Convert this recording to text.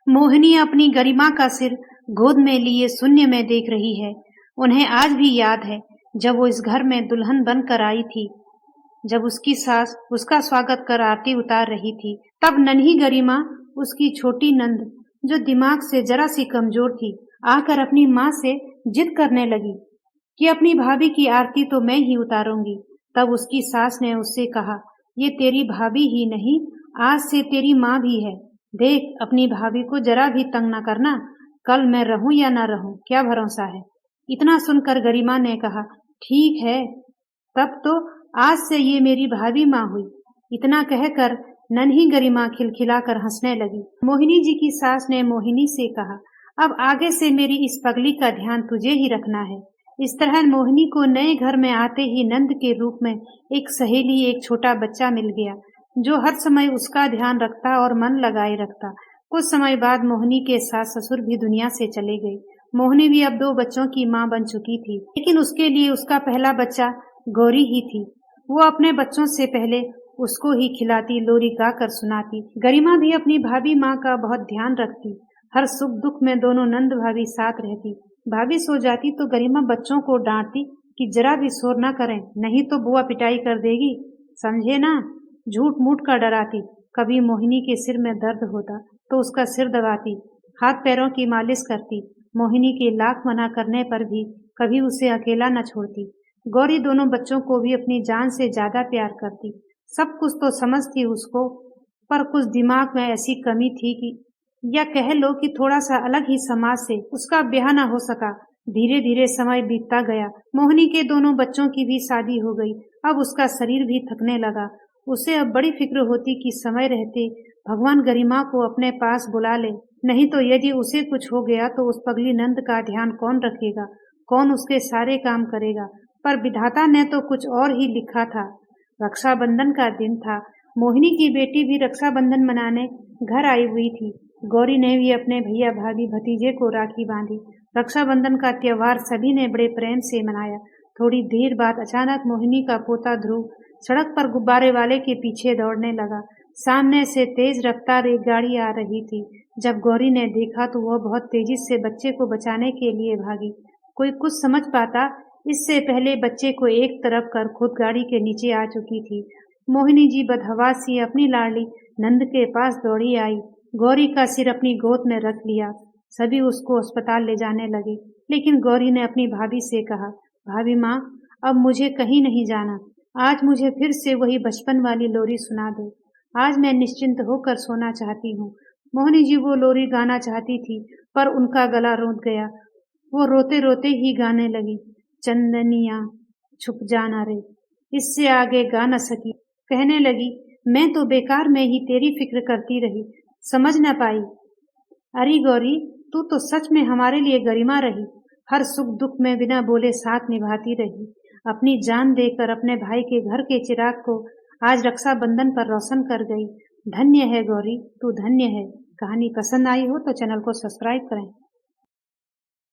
मोहिनी अपनी गरिमा का सिर गोद में लिए शून्य में देख रही है। उन्हें आज भी याद है जब वो इस घर में दुल्हन बनकर आई थी, जब उसकी सास उसका स्वागत कर आरती उतार रही थी। तब नन्ही गरिमा, उसकी छोटी नंद जो दिमाग से जरा सी कमजोर थी, आकर अपनी माँ से जिद करने लगी कि अपनी भाभी की आरती तो मैं ही उतारूंगी। तब उसकी सास ने उससे कहा, ये तेरी भाभी ही नहीं, आज से तेरी माँ भी है। देख, अपनी भाभी को जरा भी तंग न करना। कल मैं रहूं या ना रहूं, क्या भरोसा है। इतना सुनकर गरिमा ने कहा, ठीक है, तब तो आज से ये मेरी भाभी माँ हुई। इतना कहकर नन्ही गरिमा खिलखिलाकर हंसने लगी। मोहिनी जी की सास ने मोहिनी से कहा, अब आगे से मेरी इस पगली का ध्यान तुझे ही रखना है। इस तरह मोहिनी को नए घर में आते ही नंद के रूप में एक सहेली, एक छोटा बच्चा मिल गया जो हर समय उसका ध्यान रखता और मन लगाए रखता। कुछ समय बाद मोहिनी के सास ससुर भी दुनिया से चले गए। मोहिनी भी अब 2 बच्चों की मां बन चुकी थी, लेकिन उसके लिए उसका पहला बच्चा गौरी ही थी। वो अपने बच्चों से पहले उसको ही खिलाती, लोरी गाकर सुनाती। गरिमा भी अपनी भाभी माँ का बहुत ध्यान रखती। हर सुख दुख में दोनों नंद भाभी साथ रहती। भाभी सो जाती तो गरिमा बच्चों को डांटती कि जरा भी शोर न करें, नहीं तो बुआ पिटाई कर देगी, समझे ना। झूठ मूठ का डराती। कभी मोहिनी के सिर में दर्द होता तो उसका सिर दबाती, हाथ पैरों की मालिश करती। मोहिनी के लाख मना करने पर भी कभी उसे अकेला न छोड़ती। गौरी दोनों बच्चों को भी अपनी जान से ज्यादा प्यार करती। सब कुछ तो समझती उसको, पर कुछ दिमाग में ऐसी कमी थी कि, या कह लो कि थोड़ा सा अलग ही समाज से उसका ब्याह न हो सका। धीरे धीरे समय बीतता गया। मोहिनी के दोनों बच्चों की भी शादी हो गई। अब उसका शरीर भी थकने लगा। उसे अब बड़ी फिक्र होती कि समय रहते भगवान गरिमा को अपने पास बुला ले, नहीं तो यदि उसे कुछ हो गया तो उस पगली नंद का ध्यान कौन रखेगा, कौन उसके सारे काम करेगा। पर विधाता ने तो कुछ और ही लिखा था। रक्षाबंधन का दिन था। मोहिनी की बेटी भी रक्षाबंधन मनाने घर आई हुई थी। गौरी ने भी अपने भैया भाभी भतीजे को राखी बांधी। रक्षाबंधन का त्योहार सभी ने बड़े प्रेम से मनाया। थोड़ी देर बाद अचानक मोहिनी का पोता ध्रुव सड़क पर गुब्बारे वाले के पीछे दौड़ने लगा। सामने से तेज रफ्तार एक गाड़ी आ रही थी। जब गौरी ने देखा तो वह बहुत तेजी से बच्चे को बचाने के लिए भागी। कोई कुछ समझ पाता इससे पहले बच्चे को एक तरफ कर खुद गाड़ी के नीचे आ चुकी थी। मोहिनी जी बदहवास सी अपनी लाडली नंद के पास दौड़ी आई, गौरी का सिर अपनी गोद में रख लिया। सभी उसको अस्पताल ले जाने लगे, लेकिन गौरी ने अपनी भाभी से कहा, भाभी माँ, अब मुझे कहीं नहीं जाना। आज मुझे फिर से वही बचपन वाली लोरी सुना दो। आज मैं निश्चिंत होकर सोना चाहती हूँ। मोहिनी जी वो लोरी गाना चाहती थी, पर उनका गला रुंध गया। वो रोते रोते ही गाने लगी, चंदनिया छुप जाना रे, इससे आगे गा न सकी। कहने लगी, मैं तो बेकार में ही तेरी फिक्र करती रही, समझ न पाई। अरे गौरी, तू तो सच में हमारे लिए गरिमा रही। हर सुख दुख में बिना बोले साथ निभाती रही। अपनी जान देकर अपने भाई के घर के चिराग को आज रक्षाबंधन पर रोशन कर गई। धन्य है गौरी, तू धन्य है। कहानी पसंद आई हो तो चैनल को सब्सक्राइब करें।